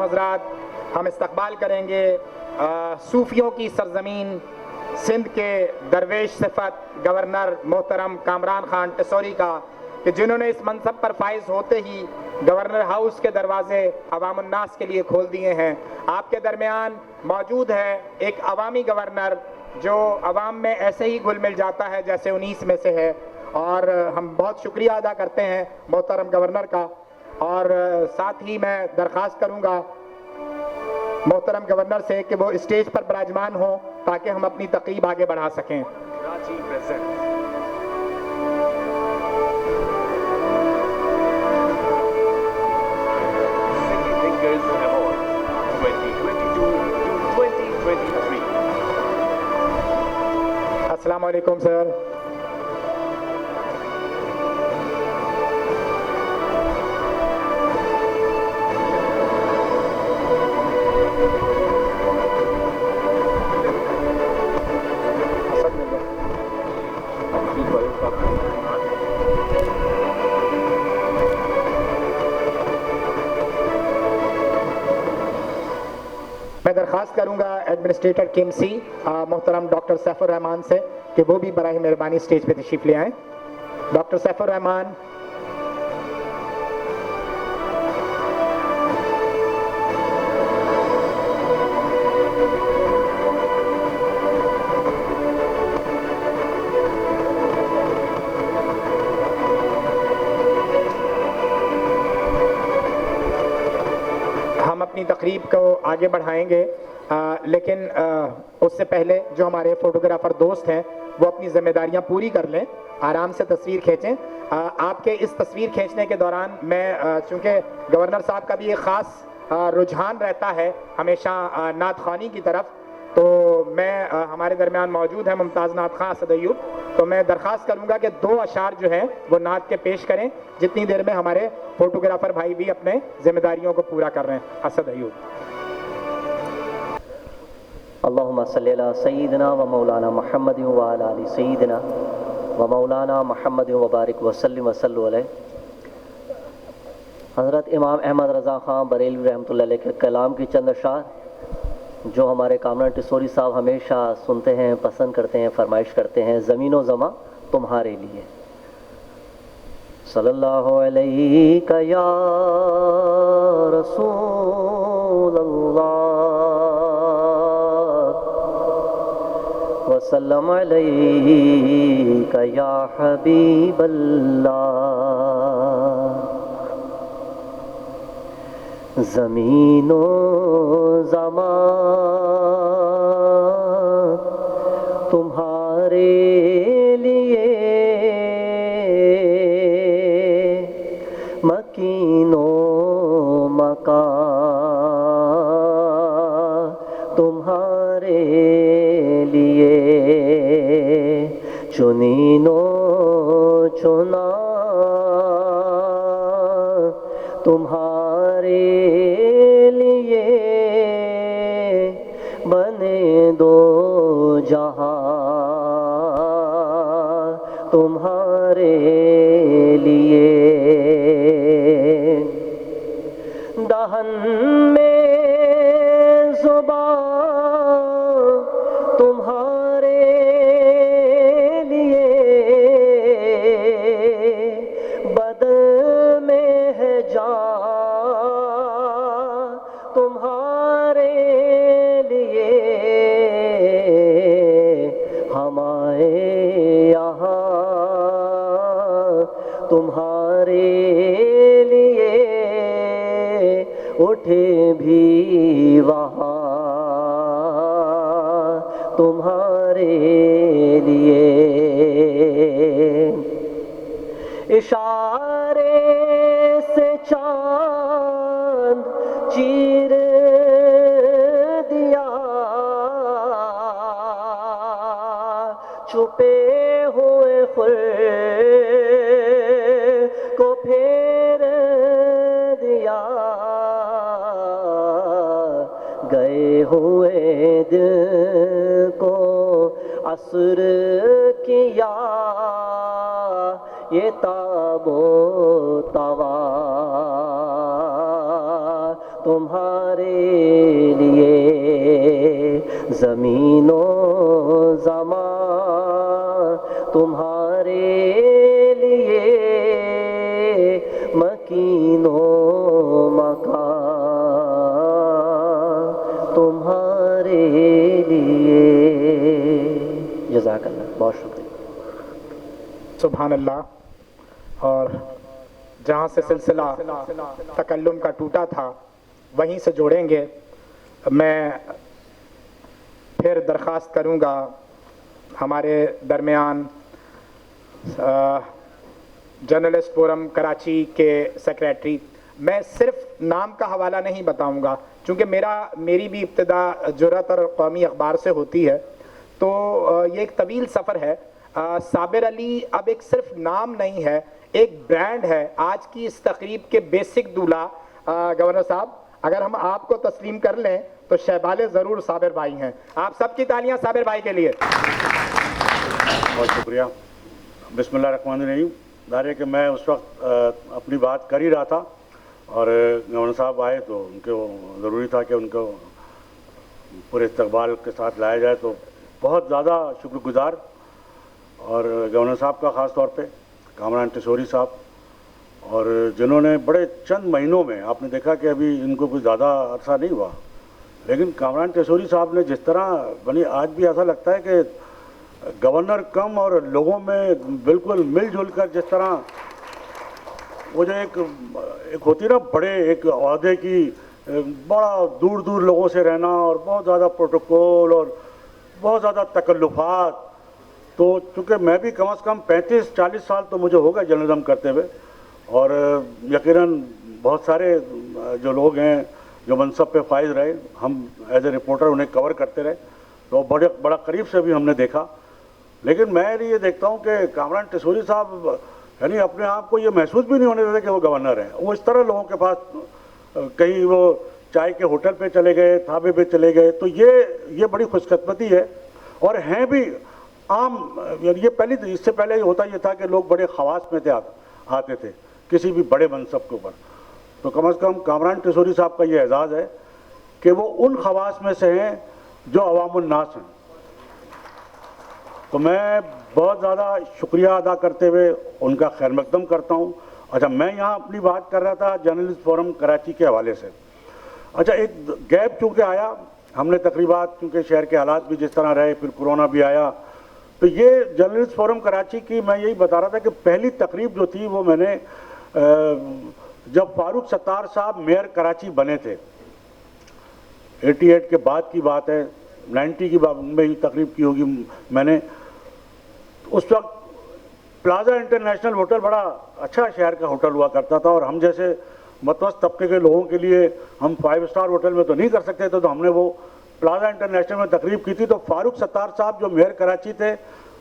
حضرات ہم استقبال کریں گے صوفیوں کی سرزمین سندھ کے درویش صفت گورنر محترم کامران خان ٹسوری کا، کہ جنہوں نے اس منصب پر فائز ہوتے ہی گورنر ہاؤس کے دروازے عوام الناس کے لیے کھول دیے ہیں۔ آپ کے درمیان موجود ہے ایک عوامی گورنر جو عوام میں ایسے ہی گھل مل جاتا ہے جیسے 19 میں سے ہے، اور ہم بہت شکریہ ادا کرتے ہیں محترم گورنر کا۔ اور ساتھ ہی میں درخواست کروں گا محترم گورنر سے کہ وہ اسٹیج پر براجمان ہوں تاکہ ہم اپنی تقریب آگے بڑھا سکیں۔ السلام علیکم سر۔ میں درخواست کروں گا ایڈمنسٹریٹر KMC محترم ڈاکٹر سیف الرحمان سے کہ وہ بھی براہ مہربانی اسٹیج پہ تشریف لے آئیں۔ ڈاکٹر سیف الرحمان۔ ہم اپنی تقریب کو آگے بڑھائیں گے، لیکن اس سے پہلے جو ہمارے فوٹوگرافر دوست ہیں وہ اپنی ذمہ داریاں پوری کر لیں، آرام سے تصویر کھینچیں۔ آپ کے اس تصویر کھینچنے کے دوران میں چونکہ گورنر صاحب کا بھی ایک خاص رجحان رہتا ہے ہمیشہ نعت خوانی کی طرف، تو میں ہمارے درمیان موجود ہیں ممتاز نعت خواں اسد ایوب، تو میں درخواست کروں گا کہ 2 اشعار جو ہیں وہ نعت کے پیش کریں جتنی دیر میں ہمارے فوٹوگرافر بھائی بھی اپنے ذمہ داریوں کو پورا کر رہے ہیں۔ اسد ایوب۔ اللہم صلی علی سیدنا و مولانا محمد و علی آل سیدنا و مولانا محمد و بارک وسلم وصلو علیہ۔ حضرت امام احمد رضا خان بریلوی رحمۃ اللہ علیہ کے کلام کی چند اشعار جو ہمارے کامران ٹسوری صاحب ہمیشہ سنتے ہیں، پسند کرتے ہیں، فرمائش کرتے ہیں۔ زمین و زماں تمہارے لیے۔ صلی اللہ علیہ یا رسول اللہ وسلم علیک یا حبیب اللہ۔ زمین و زمان تمہارے لیے، مکین و مکان تمہارے لیے، چنین و چنا تمہارے لیے، بنے دو جہاں تمہارے لیے۔ دہن میں زبان تمہارے لیے، بدن میں ہے جان تمہارے لیے، ہمارے یہاں تمہارے لیے، اٹھے بھی وہاں تمہارے لیے۔ اشارے سے چاند چیر دیا، چھپے ہوئے خور کو پھیر دیا، گئے ہوئے دل کو عصر کیا، یہ تاب و توا تمہارے لیے زمین و زمان تمہارے لیے مکین و مکان تمہارے لیے. جزاک اللہ, بہت شکریہ. سبحان اللہ. اور جہاں سے سلسلہ تکلم کا ٹوٹا تھا وہیں سے جوڑیں گے. میں پھر درخواست کروں گا ہمارے درمیان جرنلسٹ فورم کراچی کے سیکریٹری. میں صرف نام کا حوالہ نہیں بتاؤں گا چونکہ میری بھی ابتدا جرأت اور قومی اخبار سے ہوتی ہے, تو یہ ایک طویل سفر ہے. صابر علی اب ایک صرف نام نہیں ہے, ایک برانڈ ہے. آج کی اس تقریب کے بیسک دولہا گورنر صاحب اگر ہم آپ کو تسلیم کر لیں تو شہبال ضرور صابر بھائی ہیں. آپ سب کی تالیاں صابر بھائی کے لیے. بہت شکریہ. بسم اللہ الرحمن الرحیم. ظاہر ہے کہ میں اس وقت اپنی بات کر ہی رہا تھا اور گورنر صاحب آئے تو ان کو ضروری تھا کہ ان کو پورے استقبال کے ساتھ لایا جائے. تو بہت زیادہ شکر گزار اور گورنر صاحب کا خاص طور پہ کامران ٹیسوری صاحب, اور جنہوں نے بڑے چند مہینوں میں, آپ نے دیکھا کہ ابھی ان کو کوئی زیادہ عرصہ نہیں ہوا, لیکن کامران ٹیسوری صاحب نے جس طرح آج بھی ایسا لگتا ہے کہ گورنر کم اور لوگوں میں بالکل مل جل کر جس طرح وہ جو ایک ہوتی نا بڑے ایک عہدے کی بڑا دور دور لوگوں سے رہنا اور بہت زیادہ پروٹوکول اور بہت زیادہ تکلفات. تو چونکہ میں بھی کم از کم 35-40 سال تو مجھے ہوگا جرنلزم کرتے ہوئے, اور یقیناً بہت سارے جو لوگ ہیں جو منصب پہ فائز رہے, ہم ایز اے رپورٹر انہیں کور کرتے رہے تو بڑا قریب سے بھی ہم نے دیکھا. لیکن میں یہ دیکھتا ہوں کہ کامران ٹیسوری صاحب یعنی اپنے آپ کو یہ محسوس بھی نہیں ہونے دیتے کہ وہ گورنر ہیں. وہ اس طرح لوگوں کے پاس کہیں وہ چائے کے ہوٹل پہ چلے گئے, ڈھابے پہ چلے گئے, تو یہ بڑی خوش قسمتی ہے. اور ہیں بھی عام, یعنی یہ اس سے پہلے ہوتا یہ تھا کہ لوگ بڑے خواص میں آتے تھے کسی بھی بڑے منصب کے اوپر. تو کم از کم کامران ٹیسوری صاحب کا یہ اعزاز ہے کہ وہ ان خواص میں سے ہیں جو عوام الناس ہیں. تو میں بہت زیادہ شکریہ ادا کرتے ہوئے ان کا خیر مقدم کرتا ہوں. اچھا, میں یہاں اپنی بات کر رہا تھا جرنلسٹ فورم کراچی کے حوالے سے. اچھا, ایک گیپ چونکہ آیا, ہم نے تقریبات چونکہ شہر کے حالات بھی جس طرح رہے, پھر کورونا بھی آیا, تو یہ جرنلسٹ فورم کراچی کی میں یہی بتا رہا تھا کہ پہلی تقریب جو تھی وہ میں نے جب فاروق ستار صاحب میئر کراچی بنے تھے, 88 کے بعد کی بات ہے, 90 کی میں ہی تقریب کی ہوگی میں نے. اس وقت پلازا انٹرنیشنل ہوٹل بڑا اچھا شہر کا ہوٹل ہوا کرتا تھا, اور ہم جیسے متوسط طبقے کے لوگوں کے لیے ہم 5 اسٹار ہوٹل میں تو نہیں کر سکتے تھے, تو ہم نے وہ پلازا انٹرنیشنل میں تقریب کی تھی. تو فاروق ستار صاحب جو میئر کراچی تھے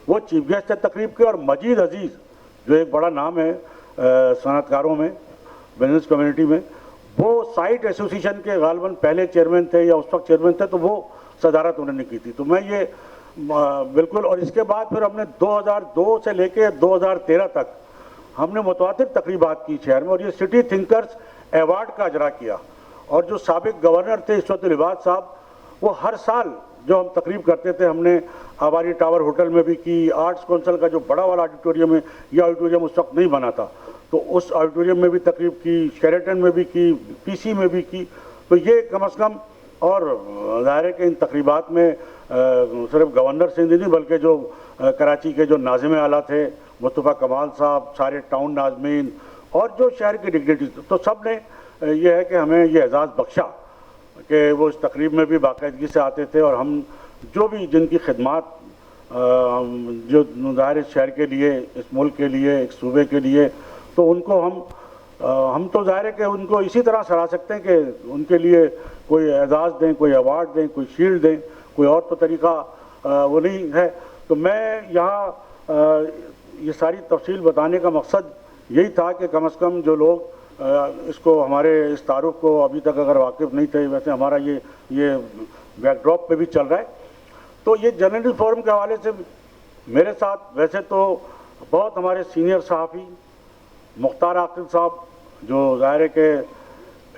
وہ چیف گیسٹ تھے تقریب کے, اور مجید عزیز جو ایک بڑا نام ہے صنعت کاروں میں, بزنس کمیونٹی میں, وہ سائٹ ایسوسیشن کے غالباً پہلے چیئرمین تھے یا اس وقت چیئرمین تھے, تو وہ صدارت انہوں نے کی تھی. تو میں یہ بالکل, اور اس کے بعد پھر ہم نے 2002 سے لے کے 2013 تک ہم نے متواتر تقریبات کی شہر میں, اور یہ سٹی تھنکرز ایوارڈ کا اجرا کیا. اور جو سابق گورنر تھے عصمت العباد صاحب, وہ ہر سال جو ہم تقریب کرتے تھے, ہم نے آباری ٹاور ہوٹل میں بھی کی, آرٹس کونسل کا جو بڑا والا آڈیٹوریم ہے, یہ آڈیٹوریم اس وقت نہیں بنا تھا, تو اس آڈیٹوریم میں بھی تقریب کی, شیریٹن میں بھی کی, پی سی میں بھی کی. تو یہ کم از کم, اور ظاہر ہے کہ ان تقریبات میں صرف گورنر سندھ نہیں بلکہ جو کراچی کے جو ناظم اعلیٰ تھے مصطفیٰ کمال صاحب, سارے ٹاؤن ناظمین اور جو شہر کے ڈگنیٹریز, تو سب نے یہ ہے کہ ہمیں یہ اعزاز بخشا کہ وہ اس تقریب میں بھی باقاعدگی سے آتے تھے, اور ہم جو بھی جن کی خدمات جو ظاہر شہر کے لیے, اس ملک کے لیے, ایک صوبے کے لیے, تو ان کو ہم تو ظاہر ہے کہ ان کو اسی طرح سراہ سکتے ہیں کہ ان کے لیے کوئی اعزاز دیں, کوئی ایوارڈ دیں, کوئی شیلڈ دیں, کوئی اور تو طریقہ وہ نہیں ہے. تو میں یہاں یہ ساری تفصیل بتانے کا مقصد یہی تھا کہ کم از کم جو لوگ اس کو ہمارے اس تعارف کو ابھی تک اگر واقف نہیں تھے, ویسے ہمارا یہ بیک ڈراپ پہ بھی چل رہا ہے. تو یہ جرنلسٹ فورم کے حوالے سے میرے ساتھ ویسے تو بہت ہمارے سینئر صحافی مختار عاقل صاحب, جو ظاہر ہے کہ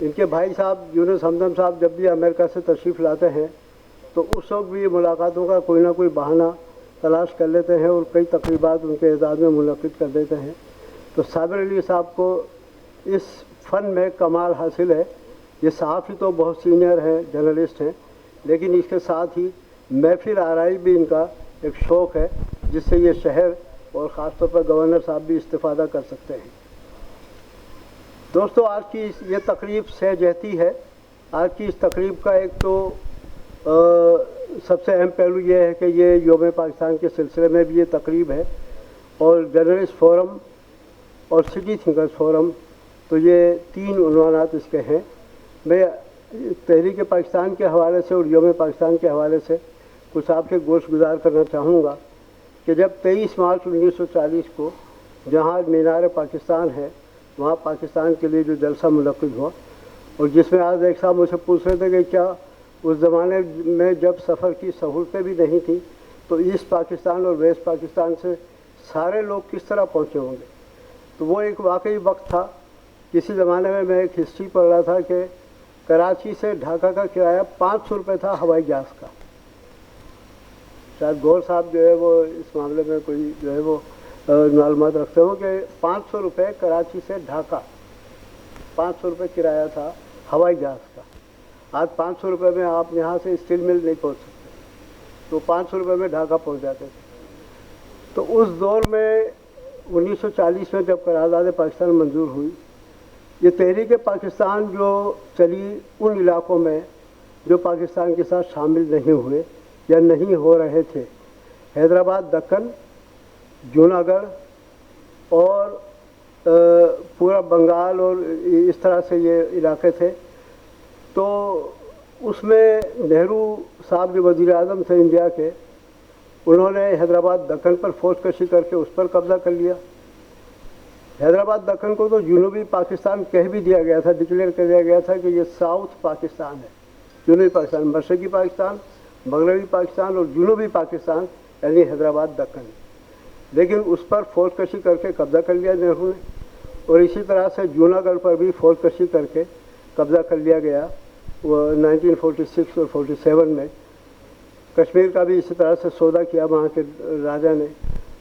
ان کے بھائی صاحب یونس ہمدم صاحب جب بھی امریکہ سے تشریف لاتے ہیں تو اس وقت بھی ملاقاتوں کا کوئی نہ کوئی بہانہ تلاش کر لیتے ہیں اور کئی تقریبات ان کے اعزاز میں منعقد کر دیتے ہیں. تو صابر علی صاحب کو اس فن میں کمال حاصل ہے. یہ صحافی تو بہت سینئر ہیں، جرنلسٹ ہیں، لیکن اس کے ساتھ ہی محفل آرائی بھی ان کا ایک شوق ہے جس سے یہ شہر اور خاص طور پر گورنر صاحب بھی استفادہ کر سکتے ہیں. دوستو، آج کی یہ تقریب سہ جہتی ہے. آج کی اس تقریب کا ایک تو سب سے اہم پہلو یہ ہے کہ یہ یوم پاکستان کے سلسلے میں بھی یہ تقریب ہے، اور جرنلسٹ فورم اور سٹی تھنکرز فورم، تو یہ تین عنوانات اس کے ہیں. میں تحریک پاکستان کے حوالے سے اور یوم پاکستان کے حوالے سے کچھ آپ کے گوش گزار کرنا چاہوں گا کہ جب 23 مارچ 1940 کو جہاں مینار پاکستان ہے وہاں پاکستان کے لیے جو جلسہ منعقد ہوا، اور جس میں آج ایک صاحب مجھ سے پوچھ رہے تھے کہ کیا اس زمانے میں جب سفر کی سہولتیں بھی نہیں تھیں تو ایسٹ پاکستان اور ویسٹ پاکستان سے سارے لوگ کس طرح پہنچے ہوں گے. تو وہ ایک واقعی وقت تھا. کسی زمانے میں ایک ہسٹری پڑھ رہا تھا کہ کراچی سے ڈھاکہ کا کرایہ 500 روپے تھا ہوائی جہاز کا. شاید گور صاحب جو ہے وہ اس معاملے میں کوئی جو ہے وہ معلومات رکھتے ہو کہ 500 روپے کراچی سے ڈھاکہ، 500 روپے کرایہ تھا ہوائی جہاز کا. آج 500 روپے میں آپ یہاں سے اسٹیل مل نہیں پہنچ سکتے، تو 500 روپے میں ڈھاکہ پہنچ جاتے تھے. تو اس دور میں 1940 میں جب قرارداد پاکستان منظور ہوئی، یہ تحریک پاکستان جو چلی ان علاقوں میں جو پاکستان کے ساتھ شامل نہیں ہوئے یا نہیں ہو رہے تھے، حیدرآباد، دکن، جوناگڑھ اور پورا بنگال اور اس طرح سے یہ علاقے تھے. تو اس میں نہرو صاحب جو وزیر اعظم تھے انڈیا کے، انہوں نے حیدرآباد دکن پر فوج کشی کر کے اس پر قبضہ کر لیا. حیدرآباد دکن کو تو جنوبی پاکستان کہہ بھی دیا گیا تھا، ڈکلیئر کر دیا گیا تھا کہ یہ ساؤتھ پاکستان ہے. جنوبی پاکستان، مشرقی پاکستان، مغربی پاکستان اور جنوبی پاکستان یعنی حیدرآباد دکن. لیکن اس پر فوج کشی کر کے قبضہ کر لیا نہرو نے، اور اسی طرح سے جوناگڑھ پر بھی فوج کشی کر کے قبضہ کر لیا گیا وہ 1946 اور 47 میں. کشمیر کا بھی اسی طرح سے سودا کیا وہاں کے راجا نے.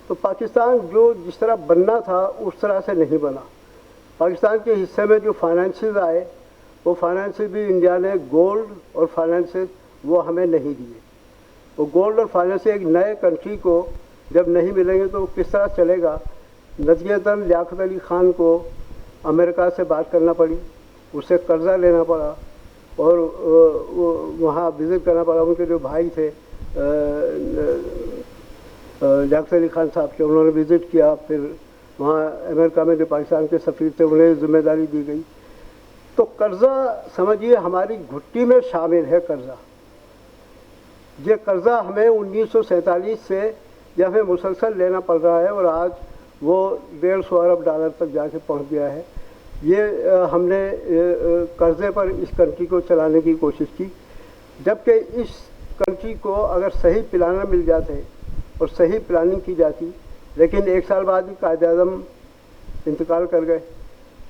تو پاکستان جو جس طرح بننا تھا اس طرح سے نہیں بنا. پاکستان کے حصے میں جو فائنینسز آئے وہ فائنینسز بھی انڈیا نے گولڈ اور فائنینسز وہ ہمیں نہیں دیے. وہ گولڈ اور فائنینس ایک نئے کنٹری کو جب نہیں ملیں گے تو کس طرح چلے گا. نتیجتاً لیاقت علی خان کو امریکہ سے بات کرنا پڑی، اسے قرضہ لینا پڑا اور وہاں وزٹ کرنا پڑا. ان کے جو بھائی تھے لیاقت علی خان صاحب کے، انہوں نے وزٹ کیا. پھر وہاں امریکہ میں جو پاکستان کے سفیر تھے انہیں ذمہ داری دی گئی. تو قرضہ سمجھیے ہماری گھٹی میں شامل ہے. یہ قرضہ ہمیں 1947 سے جو ہمیں مسلسل لینا پڑ رہا ہے، اور آج وہ $150 ارب تک جا کے پہنچ گیا ہے. یہ ہم نے قرضے پر اس کنٹری کو چلانے کی کوشش کی، جبکہ اس کنٹری کو اگر صحیح پلانر مل جاتے اور صحیح پلاننگ کی جاتی. لیکن ایک سال بعد ہی قائد اعظم انتقال کر گئے.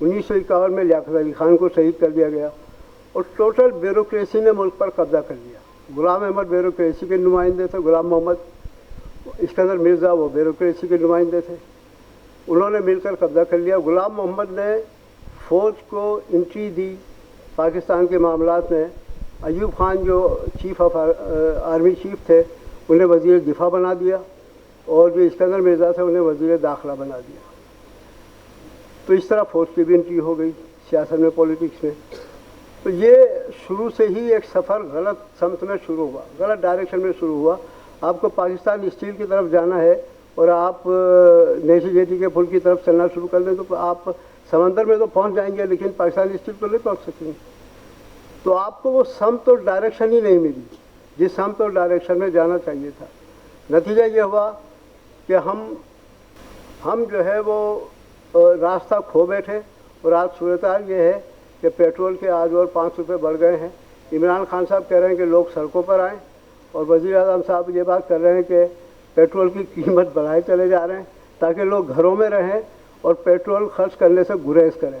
1951 میں لیاقت علی خان کو شہید کر دیا گیا اور ٹوٹل بیوروکریسی نے ملک پر قبضہ کر لیا. غلام احمد بیوروکریسی کے نمائندے تھے، غلام محمد اسکندر مرزا وہ بیوروکریسی کے نمائندے تھے. انہوں نے مل کر قبضہ کر لیا. غلام محمد نے فوج کو انٹری دی پاکستان کے معاملات میں. ایوب خان جو چیف آف آرمی چیف تھے انہیں وزیر دفاع بنا دیا، اور جو اسکندر مرزا تھے انہیں وزیر داخلہ بنا دیا. تو اس طرح فوج کی بھی انٹری ہو گئی سیاست میں، پولیٹکس میں. تو یہ شروع سے ہی ایک سفر غلط سمت میں شروع ہوا، غلط ڈائریکشن میں شروع ہوا. آپ کو پاکستان اسٹیل کی طرف جانا ہے اور آپ نیشی جیٹی کے پل کی طرف چلنا شروع کر دیں تو آپ سمندر میں تو پہنچ جائیں گے لیکن پاکستان اسٹیل تو نہیں پہنچ سکیں گے. تو آپ کو وہ سمت اور ڈائریکشن ہی نہیں ملی جس سمت اور ڈائریکشن میں جانا چاہیے تھا. نتیجہ یہ ہوا کہ ہم جو ہے وہ راستہ کھو بیٹھے. اور آج صورتحال یہ ہے کہ پیٹرول کے آج اور 5 روپے بڑھ گئے ہیں. عمران خان صاحب کہہ رہے ہیں کہ لوگ سڑکوں پر آئیں، اور وزیر اعظم صاحب یہ بات کر رہے ہیں کہ پیٹرول کی قیمت بڑھائے چلے جا رہے ہیں تاکہ لوگ گھروں میں رہیں اور پیٹرول خرچ کرنے سے گریز کریں.